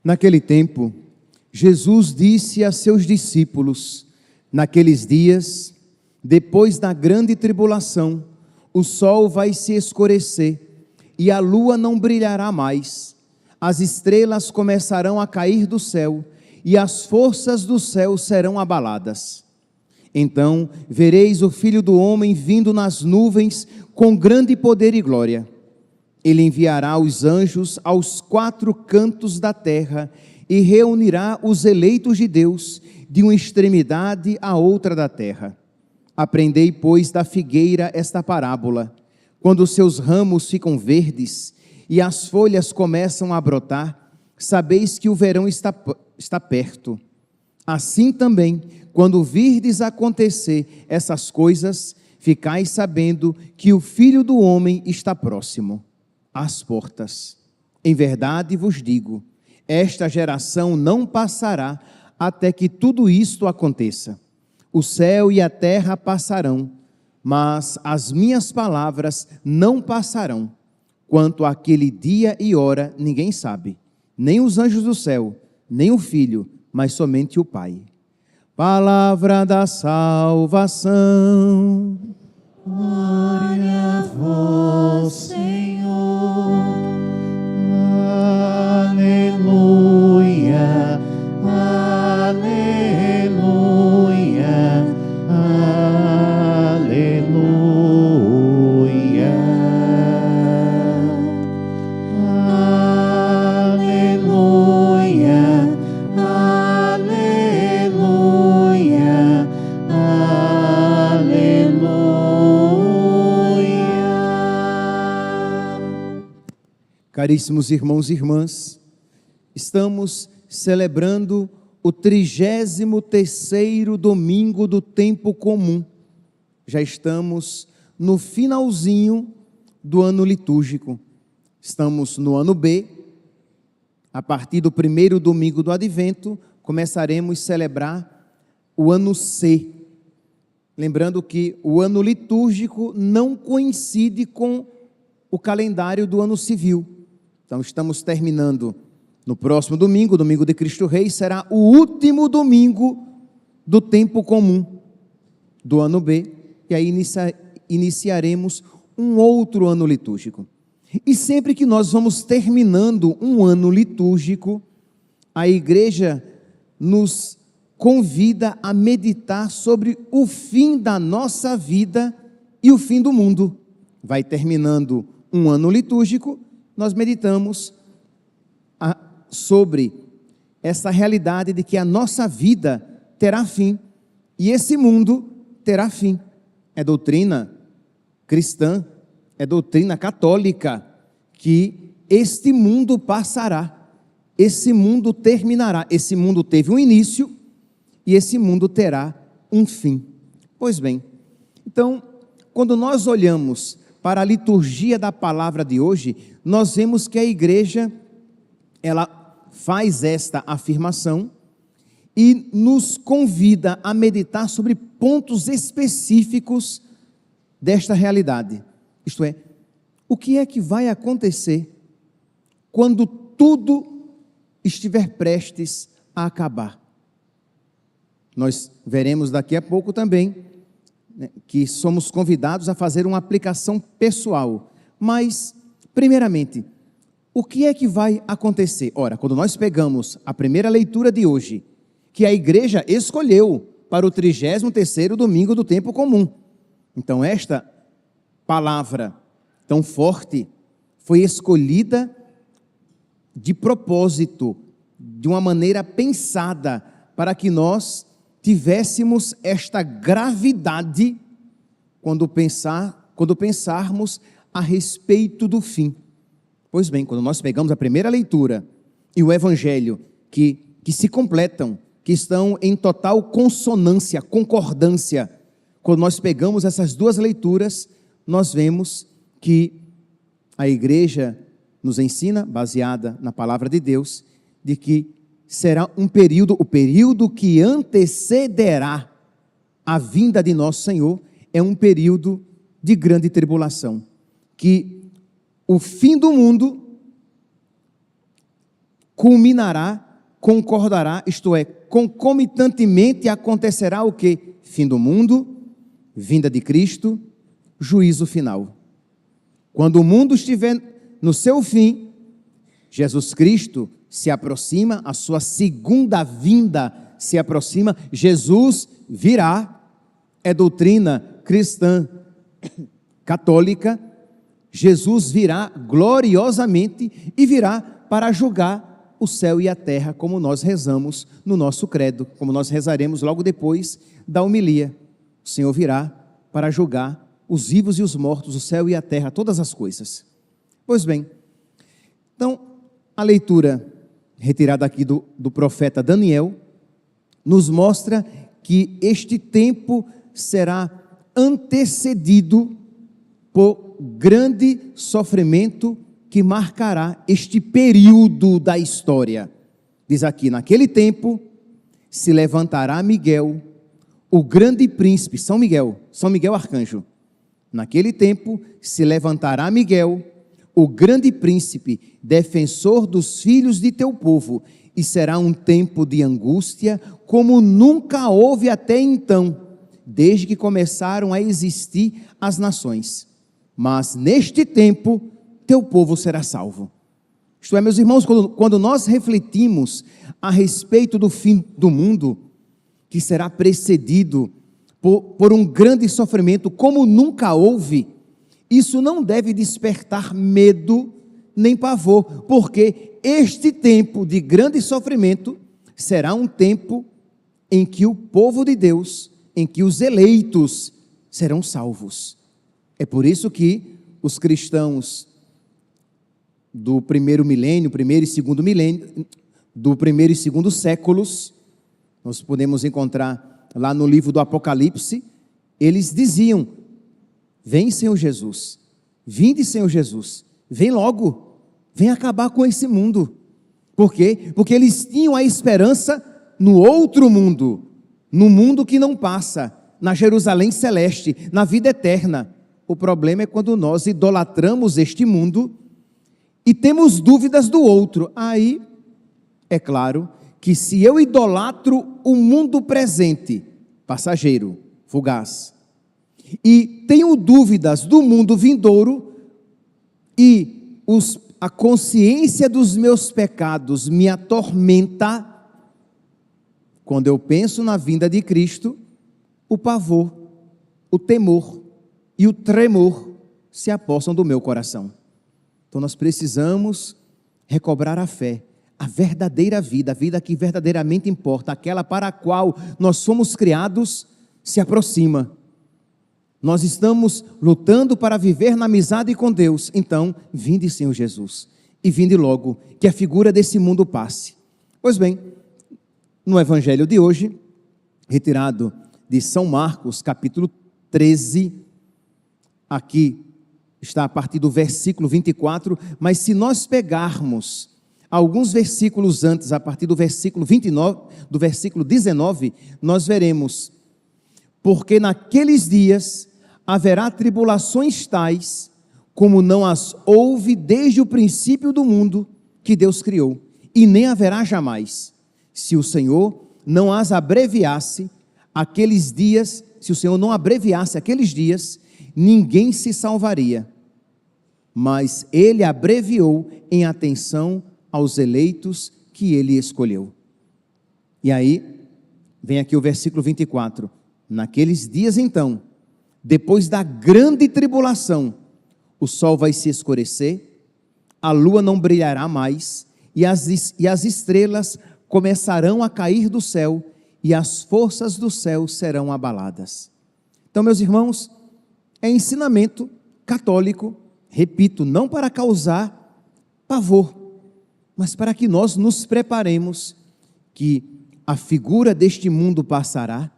Naquele tempo, Jesus disse a seus discípulos: naqueles dias, depois da grande tribulação, o sol vai se escurecer e a lua não brilhará mais. As estrelas começarão a cair do céu e as forças do céu serão abaladas. Então vereis o Filho do Homem vindo nas nuvens com grande poder e glória. Ele enviará os anjos aos 4 cantos da terra e reunirá os eleitos de Deus de uma extremidade à outra da terra. Aprendei, pois, da figueira esta parábola. Quando os seus ramos ficam verdes e as folhas começam a brotar, sabeis que o verão está perto. Assim também, quando virdes acontecer essas coisas, ficais sabendo que o Filho do Homem está próximo, às portas. Em verdade vos digo, esta geração não passará até que tudo isto aconteça. O céu e a terra passarão, mas as minhas palavras não passarão. Quanto àquele dia e hora, ninguém sabe, nem os anjos do céu, nem o Filho, mas somente o Pai. Palavra da salvação. Glória a vós, Senhor. Aleluia, aleluia, aleluia, aleluia, aleluia, aleluia. Caríssimos irmãos e irmãs, estamos celebrando o 33º domingo do tempo comum. Já estamos no finalzinho do ano litúrgico. Estamos no ano B. A partir do primeiro domingo do Advento, começaremos a celebrar o ano C. Lembrando que o ano litúrgico não coincide com o calendário do ano civil. Então, estamos terminando no próximo domingo, domingo de Cristo Rei, será o último domingo do tempo comum do ano B, e aí iniciaremos um outro ano litúrgico. E sempre que nós vamos terminando um ano litúrgico, a igreja nos convida a meditar sobre o fim da nossa vida e o fim do mundo. Vai terminando um ano litúrgico, nós meditamos sobre essa realidade de que a nossa vida terá fim e esse mundo terá fim. É doutrina cristã, é doutrina católica que este mundo passará, esse mundo terminará, esse mundo teve um início e esse mundo terá um fim. Pois bem, então, quando nós olhamos para a liturgia da palavra de hoje, nós vemos que a igreja, ela faz esta afirmação e nos convida a meditar sobre pontos específicos desta realidade. Isto é, o que é que vai acontecer quando tudo estiver prestes a acabar? Nós veremos daqui a pouco também, né, que somos convidados a fazer uma aplicação pessoal. Mas, primeiramente, o que é que vai acontecer? Ora, quando nós pegamos a primeira leitura de hoje, que a igreja escolheu para o 33º domingo do tempo comum. Então, esta palavra tão forte foi escolhida de propósito, de uma maneira pensada, para que nós tivéssemos esta gravidade quando pensarmos a respeito do fim. Pois bem, quando nós pegamos a primeira leitura e o Evangelho, que se completam, que estão em total consonância, concordância, quando nós pegamos essas duas leituras, nós vemos que a igreja nos ensina, baseada na palavra de Deus, de que será um período, o período que antecederá a vinda de nosso Senhor, é um período de grande tribulação, que o fim do mundo culminará, concordará, isto é, concomitantemente acontecerá o quê? Fim do mundo, vinda de Cristo, juízo final. Quando o mundo estiver no seu fim, Jesus Cristo se aproxima, a sua segunda vinda se aproxima, Jesus virá, é doutrina cristã católica, Jesus virá gloriosamente e virá para julgar o céu e a terra, como nós rezamos no nosso credo, como nós rezaremos logo depois da homilia. O Senhor virá para julgar os vivos e os mortos, o céu e a terra, todas as coisas. Pois bem, então, a leitura retirada aqui do profeta Daniel, nos mostra que este tempo será antecedido por grande sofrimento que marcará este período da história. Diz aqui, naquele tempo se levantará Miguel, o grande príncipe, São Miguel arcanjo. Naquele tempo se levantará Miguel, o grande príncipe, defensor dos filhos de teu povo, e será um tempo de angústia como nunca houve até então, desde que começaram a existir as nações. Mas neste tempo, teu povo será salvo. Isto é, meus irmãos, quando nós refletimos a respeito do fim do mundo, que será precedido por um grande sofrimento como nunca houve, isso não deve despertar medo nem pavor, porque este tempo de grande sofrimento será um tempo em que o povo de Deus, em que os eleitos serão salvos. É por isso que os cristãos do primeiro milênio, primeiro e segundo milênio, do primeiro e segundo séculos, nós podemos encontrar lá no livro do Apocalipse, eles diziam: vem Senhor Jesus, vinde Senhor Jesus, vem logo, vem acabar com esse mundo. Por quê? Porque eles tinham a esperança no outro mundo, no mundo que não passa, na Jerusalém celeste, na vida eterna. O problema é quando nós idolatramos este mundo e temos dúvidas do outro. Aí, é claro que se eu idolatro o mundo presente, passageiro, fugaz, e tenho dúvidas do mundo vindouro, e a consciência dos meus pecados me atormenta, quando eu penso na vinda de Cristo, o pavor, o temor e o tremor se apossam do meu coração. Então nós precisamos recobrar a fé, a verdadeira vida, a vida que verdadeiramente importa, aquela para a qual nós somos criados, se aproxima. Nós estamos lutando para viver na amizade com Deus. Então, vinde Senhor Jesus, e vinde logo, que a figura desse mundo passe. Pois bem, no evangelho de hoje, retirado de São Marcos, capítulo 13, aqui está a partir do versículo 24, mas se nós pegarmos alguns versículos antes, a partir do versículo 29, do versículo 19, nós veremos: porque naqueles dias haverá tribulações tais, como não as houve desde o princípio do mundo que Deus criou, e nem haverá jamais, se o Senhor não as abreviasse, aqueles dias, se o Senhor não abreviasse aqueles dias, ninguém se salvaria, mas Ele abreviou em atenção aos eleitos que Ele escolheu. E aí, vem aqui o versículo 24, naqueles dias então, depois da grande tribulação, o sol vai se escurecer, a lua não brilhará mais, e as estrelas começarão a cair do céu, e as forças do céu serão abaladas. Então, meus irmãos, é ensinamento católico, repito, não para causar pavor, mas para que nós nos preparemos, que a figura deste mundo passará,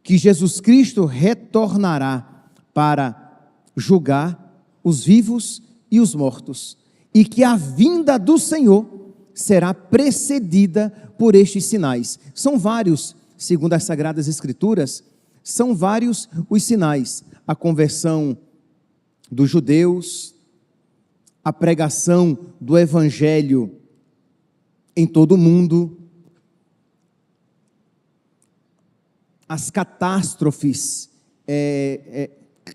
que Jesus Cristo retornará para julgar os vivos e os mortos, e que a vinda do Senhor será precedida por estes sinais. São vários, segundo as Sagradas Escrituras, são vários os sinais: a conversão dos judeus, a pregação do Evangelho em todo o mundo. As catástrofes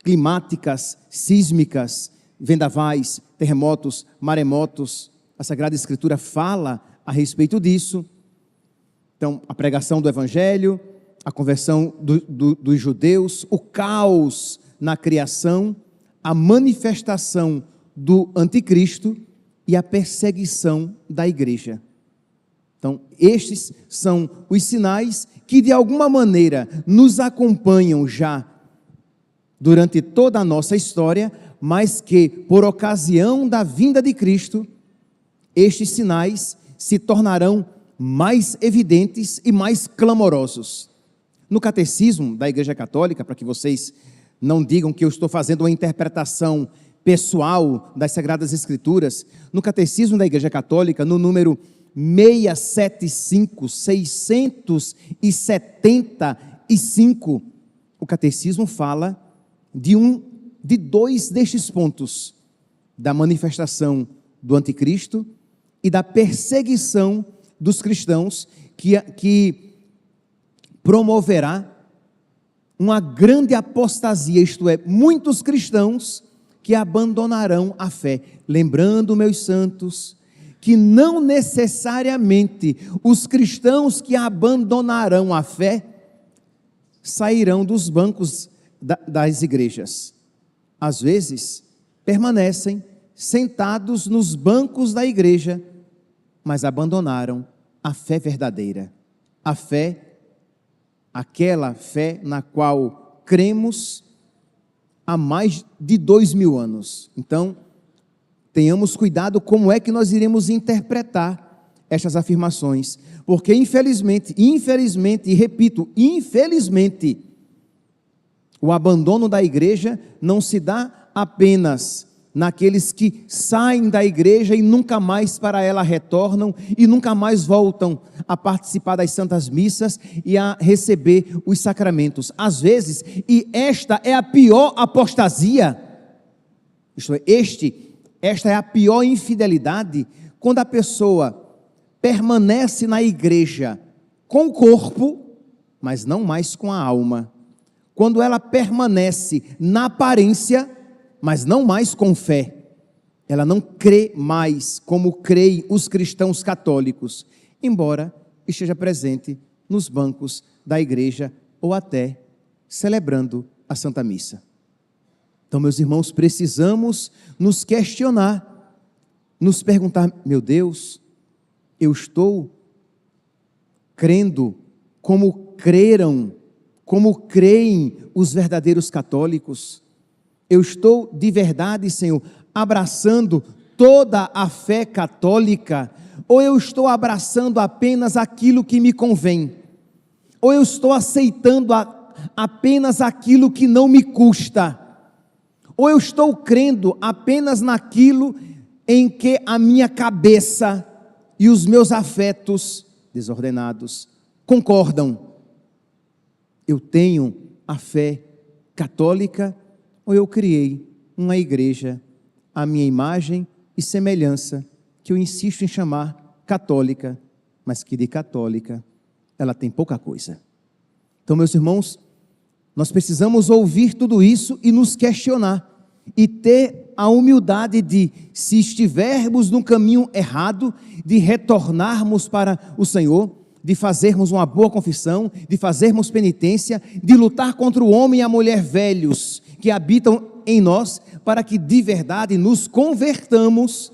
climáticas, sísmicas, vendavais, terremotos, maremotos, a Sagrada Escritura fala a respeito disso. Então, a pregação do Evangelho, a conversão dos judeus, o caos na criação, a manifestação do anticristo e a perseguição da igreja. Então, estes são os sinais que de alguma maneira nos acompanham já durante toda a nossa história, mas que por ocasião da vinda de Cristo, estes sinais se tornarão mais evidentes e mais clamorosos. No Catecismo da Igreja Católica, para que vocês não digam que eu estou fazendo uma interpretação pessoal das Sagradas Escrituras, no Catecismo da Igreja Católica, no número 675, o Catecismo fala de dois destes pontos, da manifestação do anticristo e da perseguição dos cristãos, que promoverá uma grande apostasia, isto é, muitos cristãos que abandonarão a fé. Lembrando, meus santos, que não necessariamente os cristãos que abandonarão a fé sairão dos bancos das igrejas. Às vezes, permanecem sentados nos bancos da igreja, mas abandonaram a fé verdadeira, a fé, aquela fé na qual cremos há mais de 2000 anos. Então, tenhamos cuidado como é que nós iremos interpretar estas afirmações, porque infelizmente, e repito, infelizmente, o abandono da igreja não se dá apenas naqueles que saem da igreja e nunca mais para ela retornam e nunca mais voltam a participar das santas missas e a receber os sacramentos. Às vezes, e esta é a pior apostasia, isto é, esta é a pior infidelidade, quando a pessoa permanece na igreja com o corpo, mas não mais com a alma. Quando ela permanece na aparência, mas não mais com fé. Ela não crê mais como creem os cristãos católicos, embora esteja presente nos bancos da igreja ou até celebrando a Santa Missa. Então, meus irmãos, precisamos nos questionar, nos perguntar: meu Deus, eu estou crendo como creem os verdadeiros católicos? Eu estou de verdade, Senhor, abraçando toda a fé católica? Ou eu estou abraçando apenas aquilo que me convém? Ou eu estou aceitando apenas aquilo que não me custa? Ou eu estou crendo apenas naquilo em que a minha cabeça e os meus afetos desordenados concordam? Eu tenho a fé católica, ou eu criei uma igreja à minha imagem e semelhança, que eu insisto em chamar católica, mas que de católica ela tem pouca coisa? Então, meus irmãos, nós precisamos ouvir tudo isso e nos questionar, e ter a humildade de, se estivermos no caminho errado, de retornarmos para o Senhor, de fazermos uma boa confissão, de fazermos penitência, de lutar contra o homem e a mulher velhos que habitam em nós, para que de verdade nos convertamos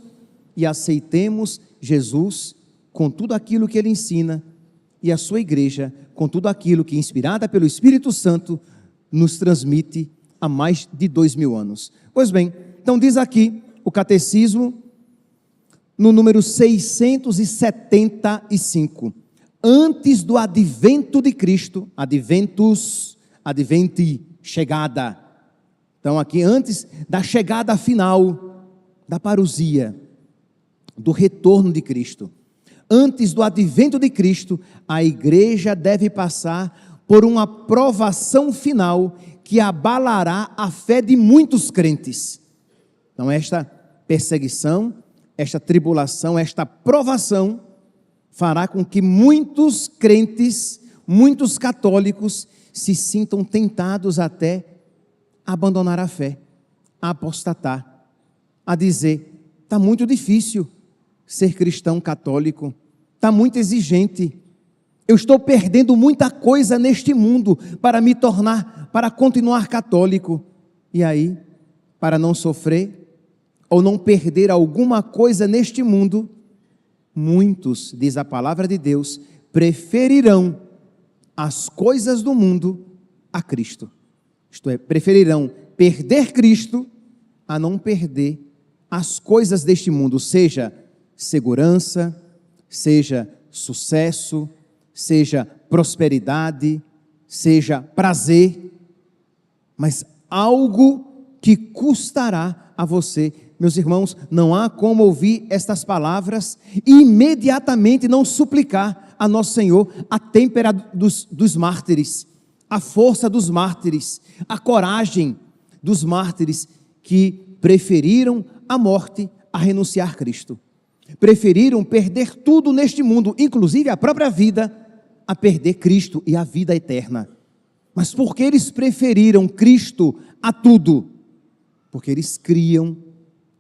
e aceitemos Jesus com tudo aquilo que Ele ensina, e a sua igreja com tudo aquilo que, inspirada pelo Espírito Santo, nos transmite há mais de 2000 anos. Pois bem, então diz aqui o Catecismo, no número 675, antes do advento de Cristo, adventi, chegada. Então aqui, antes da chegada final, da parousia, do retorno de Cristo, antes do advento de Cristo, a igreja deve passar por uma provação final que abalará a fé de muitos crentes. Então esta perseguição, esta tribulação, esta provação fará com que muitos crentes, muitos católicos se sintam tentados até a abandonar a fé, a apostatar, a dizer: está muito difícil ser cristão católico, está muito exigente, eu estou perdendo muita coisa neste mundo para continuar católico. E aí, para não sofrer ou não perder alguma coisa neste mundo, muitos, diz a palavra de Deus, preferirão as coisas do mundo a Cristo. Isto é, preferirão perder Cristo a não perder as coisas deste mundo, seja segurança, seja sucesso, seja prosperidade, seja prazer, mas algo que custará a você. Meus irmãos, não há como ouvir estas palavras e imediatamente não suplicar a nosso Senhor a têmpera dos mártires, a força dos mártires, a coragem dos mártires que preferiram a morte a renunciar a Cristo. Preferiram perder tudo neste mundo, inclusive a própria vida, a perder Cristo e a vida eterna. Mas por que eles preferiram Cristo a tudo? Porque eles criam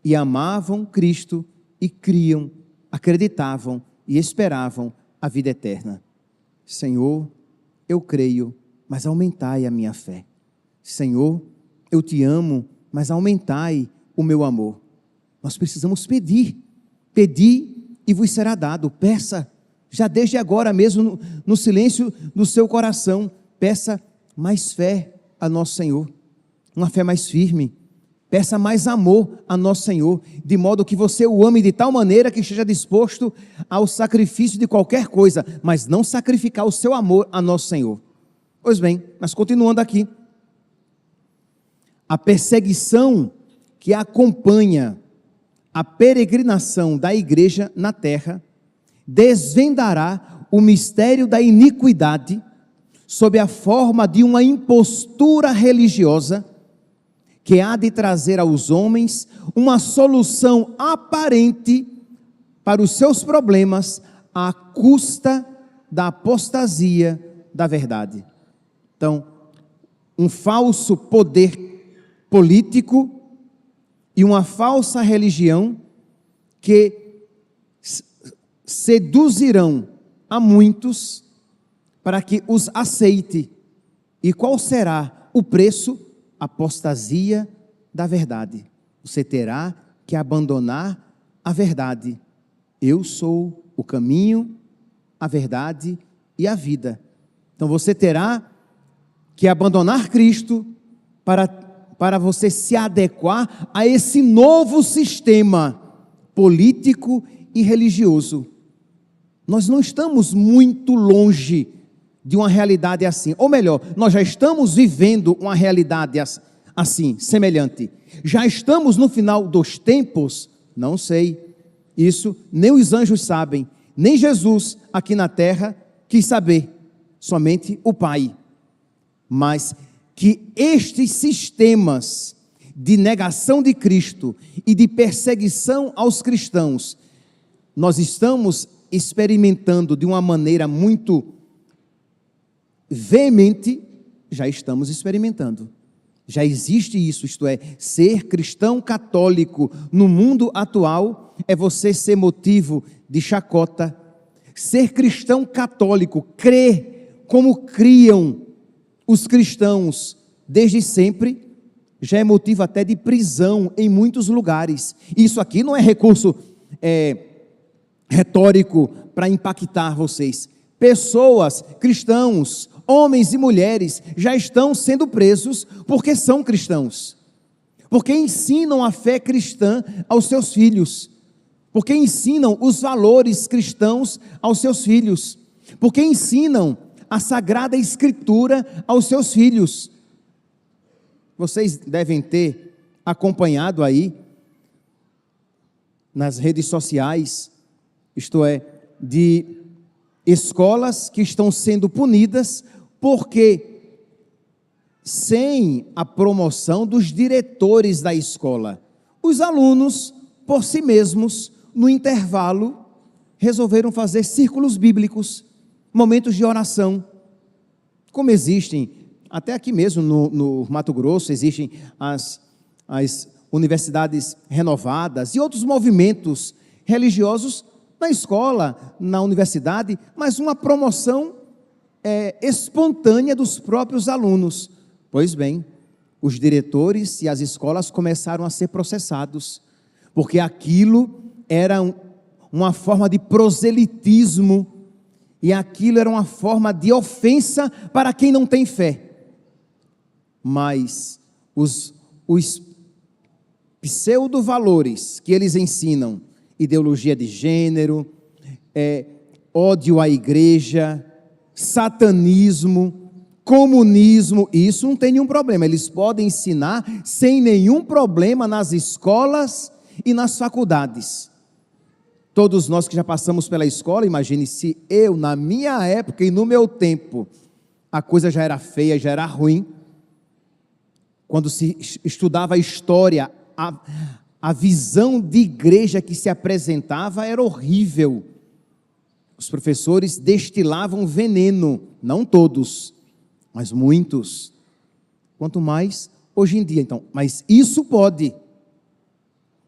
e amavam Cristo e criam, acreditavam e esperavam a vida eterna. Senhor, eu creio, mas aumentai a minha fé. Senhor, eu te amo, mas aumentai o meu amor. Nós precisamos pedir. Pedi e vos será dado. Peça, já desde agora mesmo, no silêncio do seu coração, peça mais fé a nosso Senhor, uma fé mais firme. Peça mais amor a nosso Senhor, de modo que você o ame de tal maneira que esteja disposto ao sacrifício de qualquer coisa, mas não sacrificar o seu amor a nosso Senhor. Pois bem, mas continuando aqui, a perseguição que acompanha a peregrinação da igreja na terra desvendará o mistério da iniquidade sob a forma de uma impostura religiosa que há de trazer aos homens uma solução aparente para os seus problemas à custa da apostasia da verdade. Então, um falso poder político e uma falsa religião que seduzirão a muitos para que os aceite. E qual será o preço? Apostasia da verdade. Você terá que abandonar a verdade. Eu sou o caminho, a verdade e a vida. Então você terá que abandonar Cristo para você se adequar a esse novo sistema político e religioso. Nós não estamos muito longe de uma realidade assim, ou melhor, nós já estamos vivendo uma realidade assim, semelhante. Já estamos no final dos tempos? Não sei, isso nem os anjos sabem, nem Jesus aqui na terra quis saber, somente o Pai. Mas que estes sistemas de negação de Cristo e de perseguição aos cristãos, nós estamos experimentando de uma maneira muito veemente, já estamos experimentando. Já existe isso, isto é, ser cristão católico no mundo atual é você ser motivo de chacota. Ser cristão católico, crer como criam os cristãos desde sempre, já é motivo até de prisão em muitos lugares. Isso aqui não é recurso retórico para impactar vocês. Pessoas, cristãos, homens e mulheres já estão sendo presos porque são cristãos, porque ensinam a fé cristã aos seus filhos, porque ensinam os valores cristãos aos seus filhos, porque ensinam a Sagrada Escritura aos seus filhos. Vocês devem ter acompanhado aí nas redes sociais, isto é, de escolas que estão sendo punidas porque, sem a promoção dos diretores da escola, os alunos, por si mesmos, no intervalo, resolveram fazer círculos bíblicos, momentos de oração, como existem, até aqui mesmo no Mato Grosso, existem as universidades renovadas e outros movimentos religiosos na escola, na universidade, mas uma promoção espontânea dos próprios alunos. Pois bem, os diretores e as escolas começaram a ser processados, porque aquilo era uma forma de proselitismo, e aquilo era uma forma de ofensa para quem não tem fé. Mas os pseudo-valores que eles ensinam, ideologia de gênero, ódio à igreja, satanismo, comunismo, isso não tem nenhum problema, eles podem ensinar sem nenhum problema nas escolas e nas faculdades. Todos nós que já passamos pela escola, imagine se eu, na minha época e no meu tempo, a coisa já era feia, já era ruim. Quando se estudava a história, a visão de igreja que se apresentava era horrível. Os professores destilavam veneno, não todos, mas muitos. Quanto mais hoje em dia, então. Mas isso pode,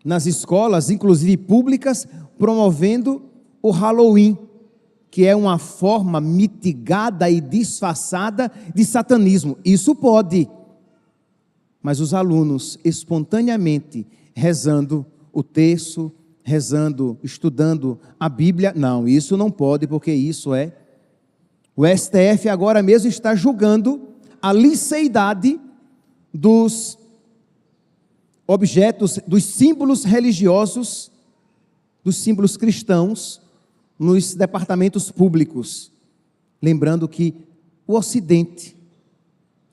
nas escolas, inclusive públicas, promovendo o Halloween, que é uma forma mitigada e disfarçada de satanismo. Isso pode. Mas os alunos, espontaneamente, rezando o terço, rezando, estudando a Bíblia, não, isso não pode, porque isso é... O STF agora mesmo está julgando a liceidade dos objetos, dos símbolos religiosos, dos símbolos cristãos, nos departamentos públicos. Lembrando que o Ocidente,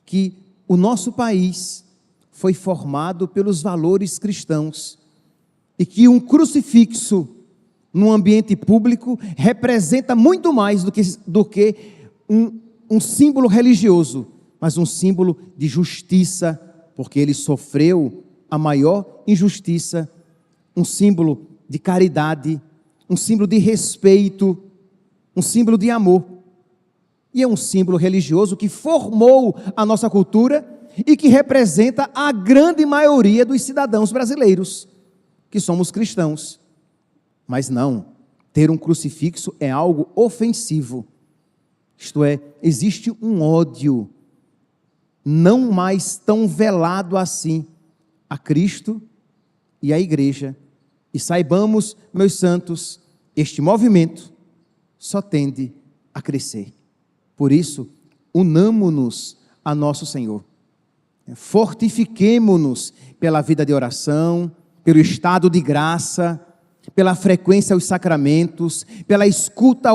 que o nosso país foi formado pelos valores cristãos, e que um crucifixo num ambiente público representa muito mais do que um símbolo religioso, mas um símbolo de justiça, porque ele sofreu a maior injustiça, um símbolo de caridade, um símbolo de respeito, um símbolo de amor. E é um símbolo religioso que formou a nossa cultura e que representa a grande maioria dos cidadãos brasileiros, que somos cristãos. Mas não, ter um crucifixo é algo ofensivo. Isto é, existe um ódio não mais tão velado assim a Cristo e a igreja. E saibamos, meus santos, este movimento só tende a crescer. Por isso, unamo-nos a nosso Senhor. Fortifiquemo-nos pela vida de oração, pelo estado de graça, pela frequência aos sacramentos, pela escuta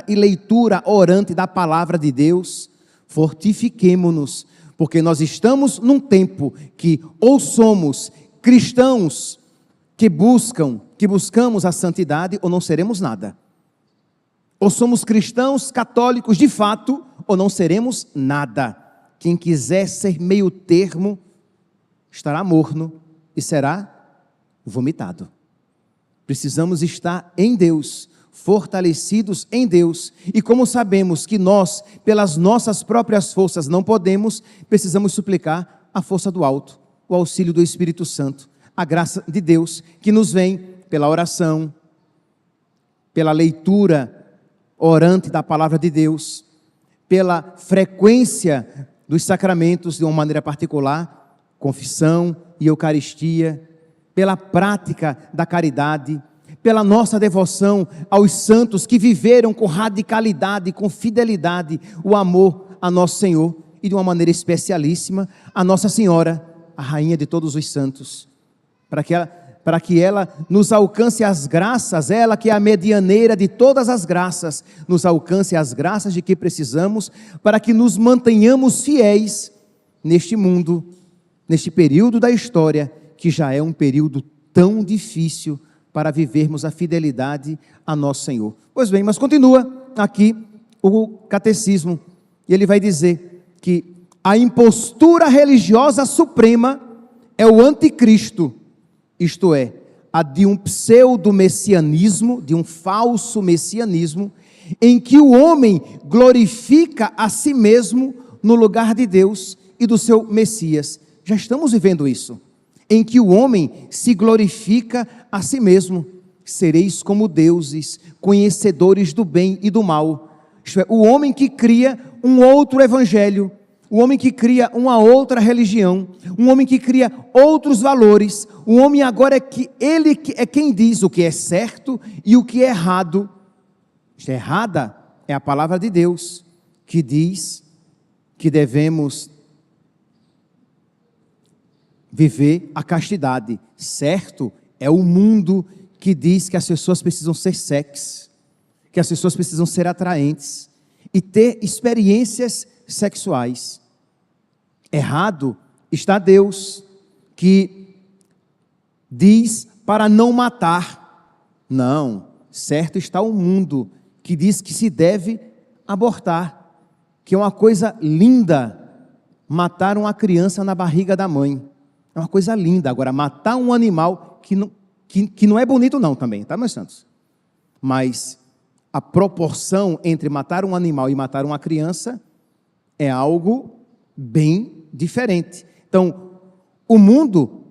e leitura orante da palavra de Deus. Fortifiquemo-nos, porque nós estamos num tempo que ou somos cristãos que buscamos a santidade, ou não seremos nada. Ou somos cristãos católicos de fato, ou não seremos nada. Quem quiser ser meio termo, estará morno e será vomitado. Precisamos estar em Deus, fortalecidos em Deus, e como sabemos que nós, pelas nossas próprias forças não podemos, precisamos suplicar a força do alto, o auxílio do Espírito Santo, a graça de Deus, que nos vem pela oração, pela leitura orante da palavra de Deus, pela frequência dos sacramentos de uma maneira particular, confissão e Eucaristia, pela prática da caridade, pela nossa devoção aos santos que viveram com radicalidade, com fidelidade, o amor a nosso Senhor, e de uma maneira especialíssima, a Nossa Senhora, a Rainha de todos os santos, para que ela nos alcance as graças, ela que é a medianeira de todas as graças, nos alcance as graças de que precisamos, para que nos mantenhamos fiéis neste mundo, neste período da história, que já é um período tão difícil para vivermos a fidelidade a nosso Senhor. Pois bem, mas continua aqui o catecismo, e ele vai dizer que a impostura religiosa suprema é o anticristo, isto é, a de um pseudo-messianismo, de um falso messianismo, em que o homem glorifica a si mesmo no lugar de Deus e do seu Messias. Já estamos vivendo isso, em que o homem se glorifica a si mesmo. Sereis como deuses, conhecedores do bem e do mal. Isto é, o homem que cria um outro evangelho, o homem que cria uma outra religião, um homem que cria outros valores. O homem agora ele é quem diz o que é certo e o que é errado. Errada é a palavra de Deus, que diz que devemos viver a castidade. Certo é o mundo que diz que as pessoas precisam ser sexy, que as pessoas precisam ser atraentes e ter experiências sexuais. Errado está Deus, que diz para não matar. Não, certo está o mundo, que diz que se deve abortar, que é uma coisa linda matar uma criança na barriga da mãe. É uma coisa linda. Agora, matar um animal que não é bonito não também, tá, meus santos? Mas a proporção entre matar um animal e matar uma criança é algo bem diferente. Então, o mundo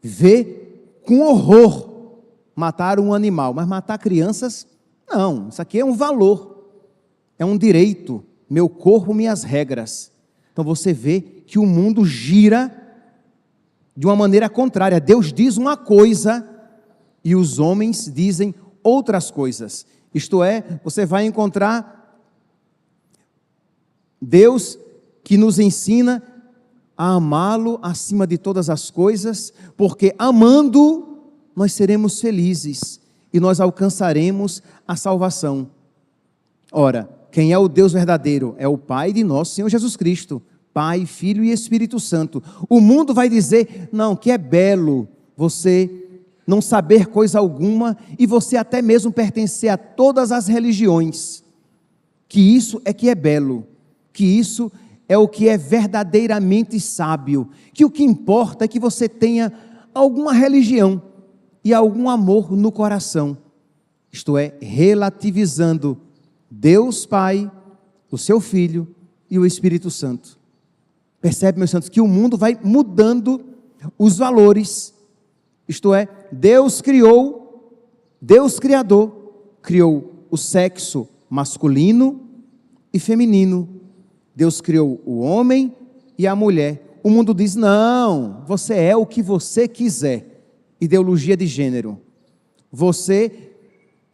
vê com horror matar um animal, mas matar crianças, não. Isso aqui é um valor, é um direito. Meu corpo, minhas regras. Então você vê que o mundo gira de uma maneira contrária. Deus diz uma coisa e os homens dizem outras coisas. Isto é, você vai encontrar Deus que nos ensina a amá-lo acima de todas as coisas, porque amando nós seremos felizes e nós alcançaremos a salvação. Ora, quem é o Deus verdadeiro? É o Pai de nosso Senhor Jesus Cristo, Pai, Filho e Espírito Santo. O mundo vai dizer, não, que é belo você não saber coisa alguma e você até mesmo pertencer a todas as religiões, que isso é que é belo, que isso é o que é verdadeiramente sábio, que o que importa é que você tenha alguma religião e algum amor no coração, isto é, relativizando Deus Pai, o seu Filho e o Espírito Santo. Percebe, meus santos, que o mundo vai mudando os valores, isto é, Deus Criador, criou o sexo masculino e feminino. Deus criou o homem e a mulher. O mundo diz, não, você é o que você quiser. Ideologia de gênero.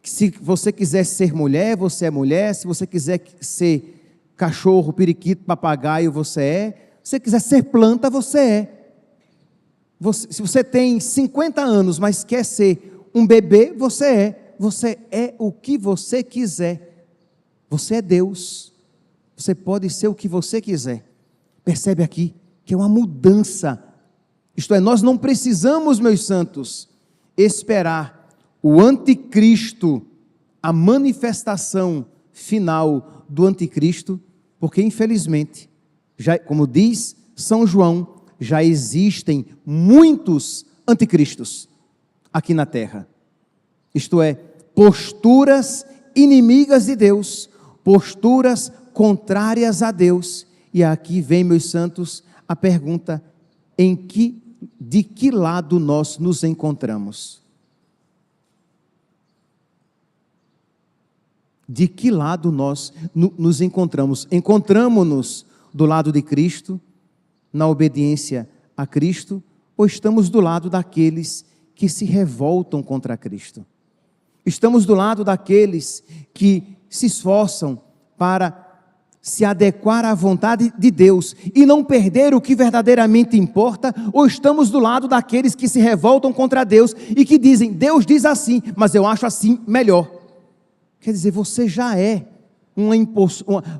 Se você quiser ser mulher, você é mulher. Se você quiser ser cachorro, periquito, papagaio, você é. Se você quiser ser planta, você é. Se você tem 50 anos, mas quer ser um bebê, você é. Você é o que você quiser. Você é Deus. Você pode ser o que você quiser. Percebe aqui que é uma mudança. Isto é, nós não precisamos, meus santos, esperar o anticristo, a manifestação final do anticristo, porque infelizmente, já, como diz São João, já existem muitos anticristos aqui na terra. Isto é, posturas inimigas de Deus, posturas contrárias a Deus. E aqui vem, meus santos, a pergunta: de que lado nós nos encontramos? De que lado nós nos encontramos? Encontramos-nos do lado de Cristo, na obediência a Cristo, ou estamos do lado daqueles que se revoltam contra Cristo? Estamos do lado daqueles que se esforçam para se adequar à vontade de Deus e não perder o que verdadeiramente importa, ou estamos do lado daqueles que se revoltam contra Deus e que dizem, Deus diz assim, mas eu acho assim melhor? Quer dizer, você já é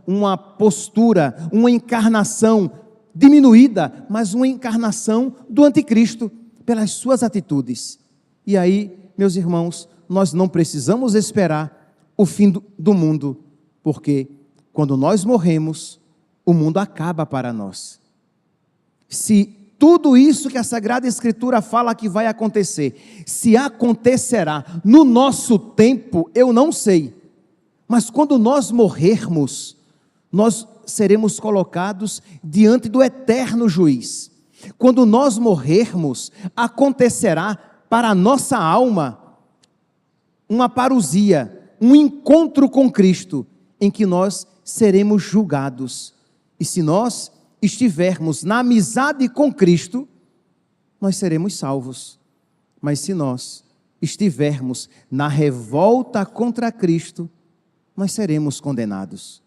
uma postura, uma encarnação diminuída, mas uma encarnação do anticristo, pelas suas atitudes. E aí, meus irmãos, nós não precisamos esperar o fim do mundo, porque quando nós morremos, o mundo acaba para nós. Se tudo isso que a Sagrada Escritura fala que vai acontecer, se acontecerá no nosso tempo, eu não sei. Mas quando nós morrermos, nós seremos colocados diante do eterno juiz. Quando nós morrermos, acontecerá para a nossa alma uma parousia, um encontro com Cristo, em que nós seremos julgados. E se nós estivermos na amizade com Cristo, nós seremos salvos. Mas se nós estivermos na revolta contra Cristo, nós seremos condenados.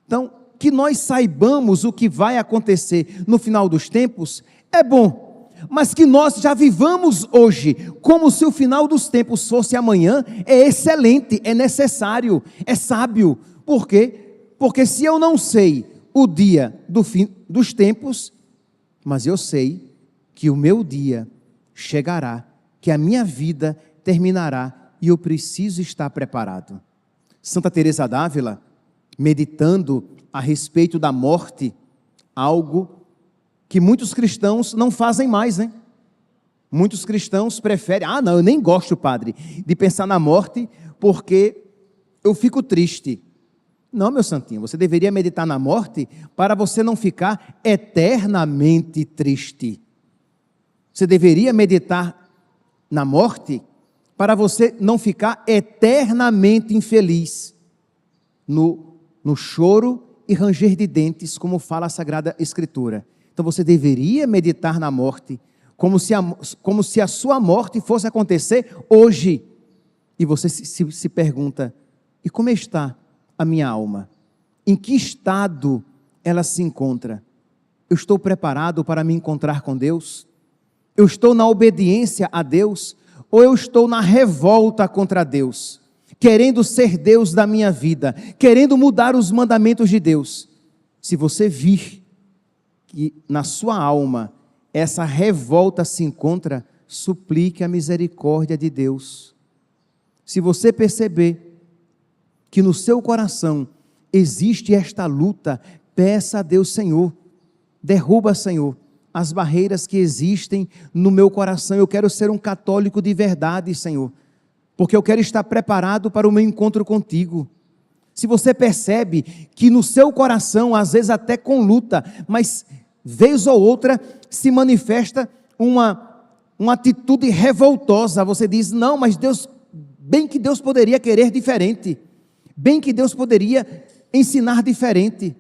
Então, que nós saibamos o que vai acontecer no final dos tempos é bom, mas que nós já vivamos hoje como se o final dos tempos fosse amanhã é excelente, é necessário, é sábio. Por quê? Porque se eu não sei o dia do fim dos tempos, mas eu sei que o meu dia chegará, que a minha vida terminará e eu preciso estar preparado. Santa Teresa d'Ávila, meditando a respeito da morte, algo que muitos cristãos não fazem mais, né? Muitos cristãos preferem, não, eu nem gosto, padre, de pensar na morte, porque eu fico triste. Não, meu santinho, você deveria meditar na morte para você não ficar eternamente triste. Você deveria meditar na morte para você não ficar eternamente infeliz no choro e ranger de dentes, como fala a Sagrada Escritura. Então você deveria meditar na morte, como se a sua morte fosse acontecer hoje. E você se pergunta, e como está a minha alma? Em que estado ela se encontra? Eu estou preparado para me encontrar com Deus? Eu estou na obediência a Deus? Ou eu estou na revolta contra Deus? Querendo ser Deus da minha vida, querendo mudar os mandamentos de Deus. Se você vir que na sua alma essa revolta se encontra, suplique a misericórdia de Deus. Se você perceber que no seu coração existe esta luta, peça a Deus: Senhor, derruba, Senhor, as barreiras que existem no meu coração. Eu quero ser um católico de verdade, Senhor, porque eu quero estar preparado para o meu encontro contigo. Se você percebe que no seu coração, às vezes até com luta, mas vez ou outra se manifesta uma atitude revoltosa, você diz: não, mas Deus, bem que Deus poderia querer diferente, bem que Deus poderia ensinar diferente.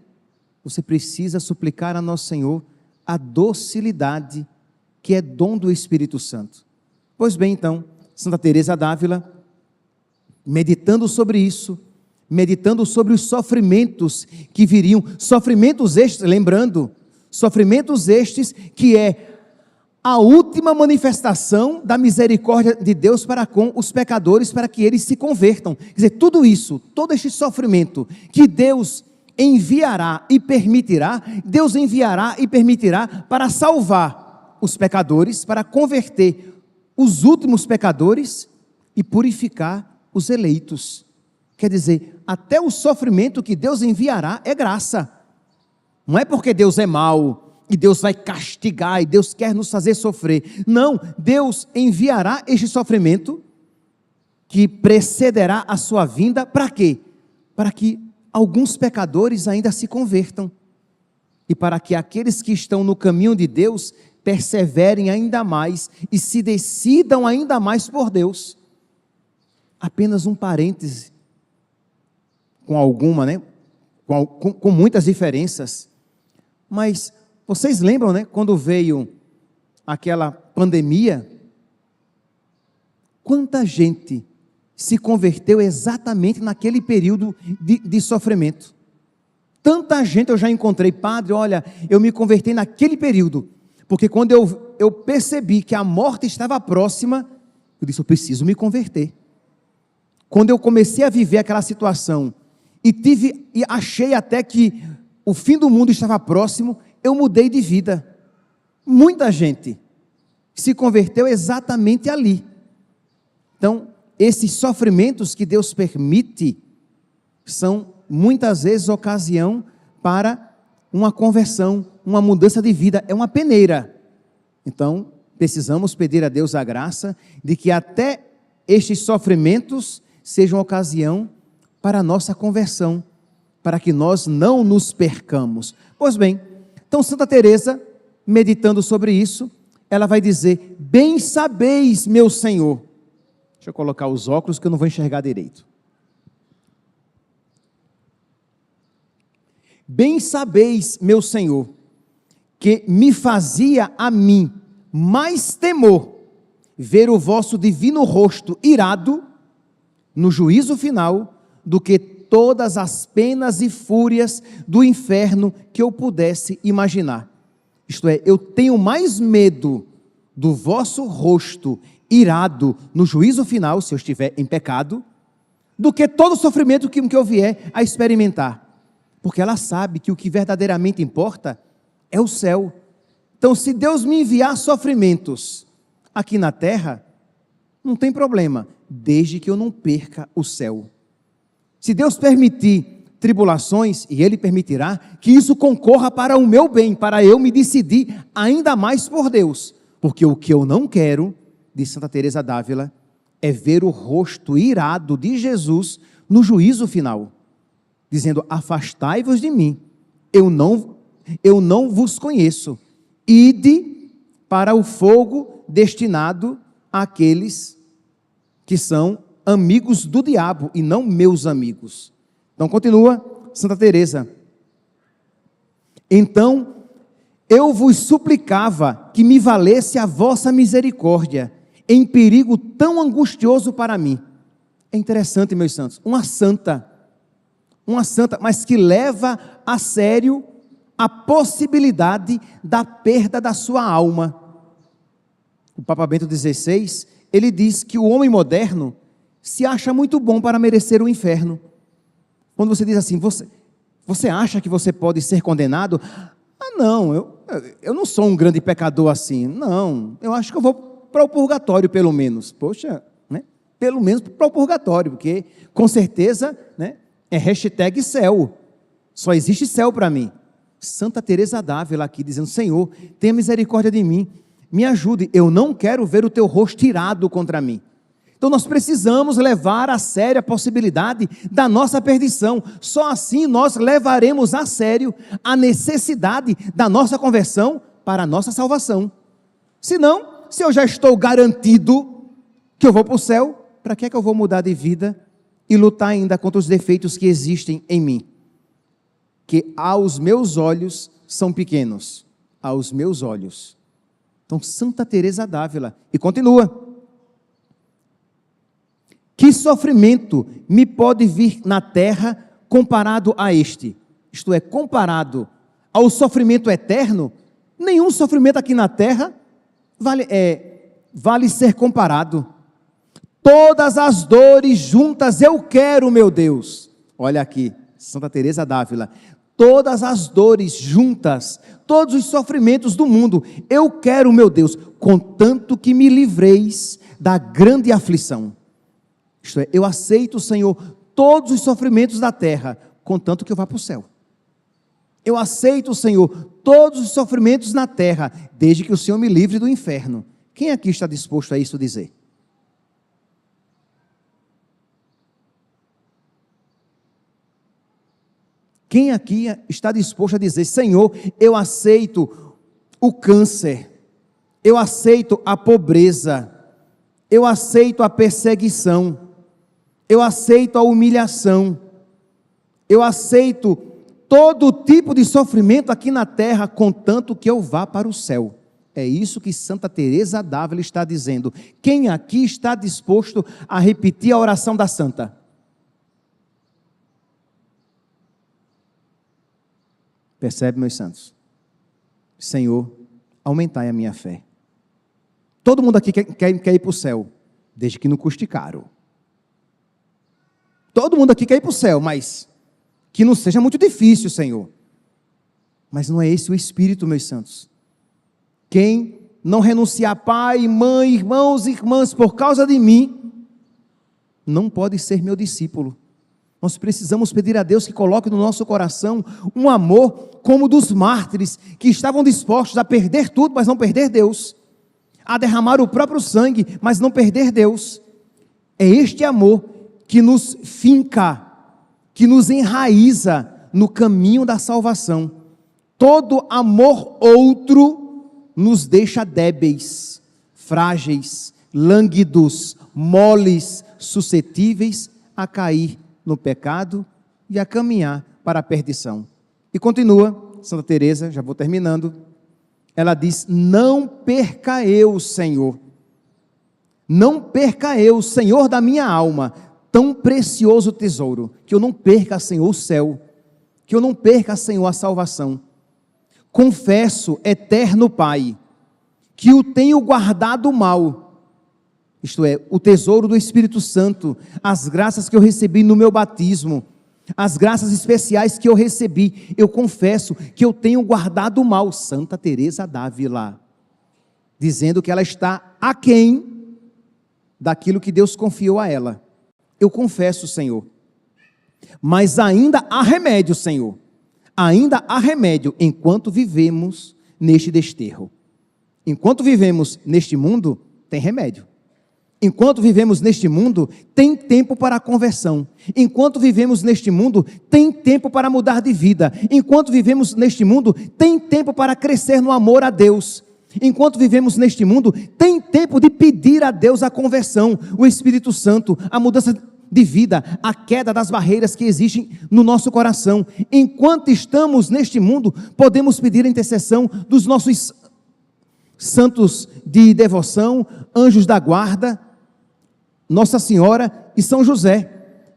Você precisa suplicar a nosso Senhor a docilidade, que é dom do Espírito Santo. Pois bem, então, Santa Teresa d'Ávila, meditando sobre isso, meditando sobre os sofrimentos que viriam, sofrimentos estes, lembrando, sofrimentos estes que é a última manifestação da misericórdia de Deus para com os pecadores, para que eles se convertam. Quer dizer, tudo isso, todo este sofrimento que Deus enviará e permitirá, Deus enviará e permitirá para salvar os pecadores, para converter os últimos pecadores e purificar os eleitos. Quer dizer, até o sofrimento que Deus enviará é graça. Não é porque Deus é mau e Deus vai castigar e Deus quer nos fazer sofrer. Não, Deus enviará este sofrimento que precederá a sua vinda. Para quê? Para que alguns pecadores ainda se convertam e para que aqueles que estão no caminho de Deus perseverem ainda mais e se decidam ainda mais por Deus. Apenas um parêntese, com alguma, né? Com muitas diferenças, mas vocês lembram, né? Quando veio aquela pandemia, quanta gente se converteu exatamente naquele período de sofrimento? Tanta gente eu já encontrei: padre, olha, eu me converti naquele período, porque quando eu percebi que a morte estava próxima, eu disse: eu preciso me converter. Quando eu comecei a viver aquela situação, e achei até que o fim do mundo estava próximo, eu mudei de vida. Muita gente se converteu exatamente ali. Então, esses sofrimentos que Deus permite, são muitas vezes ocasião para uma conversão, uma mudança de vida. É uma peneira, Então, precisamos pedir a Deus a graça de que até estes sofrimentos sejam ocasião para a nossa conversão, para que nós não nos percamos. Pois bem, então Santa Teresa, meditando sobre isso, ela vai dizer: bem sabeis, meu Senhor. Deixa eu colocar os óculos que eu não vou enxergar direito. Bem sabeis, meu Senhor, que me fazia a mim mais temor ver o vosso divino rosto irado no juízo final do que todas as penas e fúrias do inferno que eu pudesse imaginar. Isto é, eu tenho mais medo do vosso rosto irado no juízo final, se eu estiver em pecado, do que todo o sofrimento que eu vier a experimentar. Porque ela sabe que o que verdadeiramente importa é o céu. Então, se Deus me enviar sofrimentos aqui na terra, não tem problema, desde que eu não perca o céu. Se Deus permitir tribulações, e Ele permitirá, que isso concorra para o meu bem, para eu me decidir ainda mais por Deus. Porque o que eu não quero, diz Santa Teresa d'Ávila, é ver o rosto irado de Jesus no juízo final, dizendo: afastai-vos de mim, eu não vos conheço, ide para o fogo destinado àqueles que são amigos do diabo e não meus amigos. Então continua Santa Teresa: então eu vos suplicava que me valesse a vossa misericórdia em perigo tão angustioso para mim. É interessante, meus santos, uma santa, mas que leva a sério a possibilidade da perda da sua alma. O Papa Bento XVI, ele diz que o homem moderno se acha muito bom para merecer o inferno. Quando você diz assim: você acha que você pode ser condenado? Ah, não, eu não sou um grande pecador assim. Não, eu acho que eu vou para o purgatório pelo menos. Poxa, né? Pelo menos para o purgatório, porque com certeza, né, é hashtag céu. Só existe céu para mim. Santa Teresa d'Ávila aqui dizendo: Senhor, tenha misericórdia de mim, me ajude, eu não quero ver o teu rosto irado contra mim. Então nós precisamos levar a sério a possibilidade da nossa perdição. Só assim nós levaremos a sério a necessidade da nossa conversão para a nossa salvação. Senão, se eu já estou garantido que eu vou para o céu, para que é que eu vou mudar de vida e lutar ainda contra os defeitos que existem em mim? Que aos meus olhos são pequenos, aos meus olhos. Então Santa Teresa d'Ávila, e continua: que sofrimento me pode vir na terra comparado a este? Isto é, comparado ao sofrimento eterno, nenhum sofrimento aqui na terra vale ser comparado. Todas as dores juntas eu quero, meu Deus. Olha aqui, Santa Teresa d'Ávila: todas as dores juntas, todos os sofrimentos do mundo, eu quero, meu Deus, contanto que me livreis da grande aflição. Isto é, eu aceito, Senhor, todos os sofrimentos da terra, contanto que eu vá para o céu. Eu aceito, Senhor, todos os sofrimentos na terra, desde que o Senhor me livre do inferno. Quem aqui está disposto a isso dizer? Quem aqui está disposto a dizer: Senhor, eu aceito o câncer, eu aceito a pobreza, eu aceito a perseguição, eu aceito a humilhação, eu aceito todo tipo de sofrimento aqui na terra, contanto que eu vá para o céu. É isso que Santa Teresa d'Ávila está dizendo. Quem aqui está disposto a repetir a oração da santa? Percebe, meus santos? Senhor, aumentai a minha fé. Todo mundo aqui quer ir para o céu, desde que não custe caro. Todo mundo aqui quer ir para o céu, mas que não seja muito difícil, Senhor. Mas não é esse o espírito, meus santos. Quem não renunciar pai, mãe, irmãos e irmãs por causa de mim, não pode ser meu discípulo. Nós precisamos pedir a Deus que coloque no nosso coração um amor como o dos mártires, que estavam dispostos a perder tudo, mas não perder Deus, a derramar o próprio sangue, mas não perder Deus. É este amor que nos finca, que nos enraiza no caminho da salvação. Todo amor outro nos deixa débeis, frágeis, lânguidos, moles, suscetíveis a cair no pecado e a caminhar para a perdição. E continua, Santa Teresa, já vou terminando, ela diz: não perca eu, Senhor, não perca eu, Senhor da minha alma, tão precioso tesouro, que eu não perca, Senhor, o céu, que eu não perca, Senhor, a salvação. Confesso, eterno Pai, que o tenho guardado mal, isto é, o tesouro do Espírito Santo, as graças que eu recebi no meu batismo, as graças especiais que eu recebi, eu confesso que eu tenho guardado mal. Santa Teresa d'Ávila, dizendo que ela está aquém daquilo que Deus confiou a ela. Eu confesso, Senhor, mas ainda há remédio, Senhor, ainda há remédio enquanto vivemos neste desterro. Enquanto vivemos neste mundo, tem remédio. Enquanto vivemos neste mundo, tem tempo para a conversão. Enquanto vivemos neste mundo, tem tempo para mudar de vida. Enquanto vivemos neste mundo, tem tempo para crescer no amor a Deus. Enquanto vivemos neste mundo, tem tempo de pedir a Deus a conversão, o Espírito Santo, a mudança de vida, a queda das barreiras que existem no nosso coração. Enquanto estamos neste mundo, podemos pedir a intercessão dos nossos santos de devoção, anjos da guarda, Nossa Senhora e São José.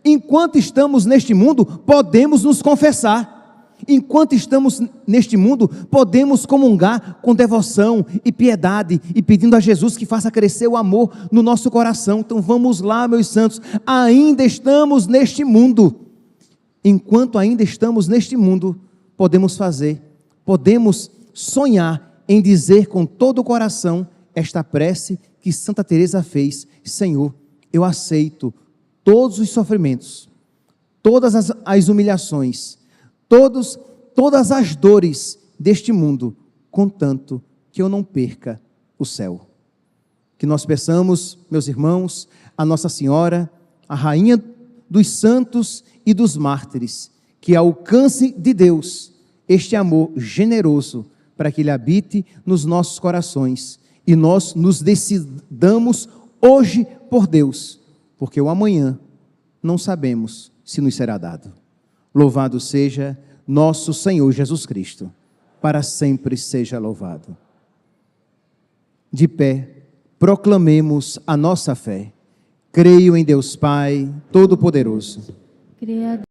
Enquanto estamos neste mundo, podemos nos confessar. Enquanto estamos neste mundo, podemos comungar com devoção e piedade, e pedindo a Jesus que faça crescer o amor no nosso coração. Então vamos lá, meus santos, ainda estamos neste mundo. Enquanto ainda estamos neste mundo, podemos sonhar em dizer com todo o coração esta prece que Santa Teresa fez: Senhor, eu aceito todos os sofrimentos, todas as humilhações, todas as dores deste mundo, contanto que eu não perca o céu. Que nós peçamos, meus irmãos, a Nossa Senhora, a Rainha dos santos e dos mártires, que alcance de Deus este amor generoso, para que Ele habite nos nossos corações, e nós nos decidamos hoje por Deus, porque o amanhã não sabemos se nos será dado. Louvado seja nosso Senhor Jesus Cristo, para sempre seja louvado. De pé, proclamemos a nossa fé. Creio em Deus Pai Todo-Poderoso, Criador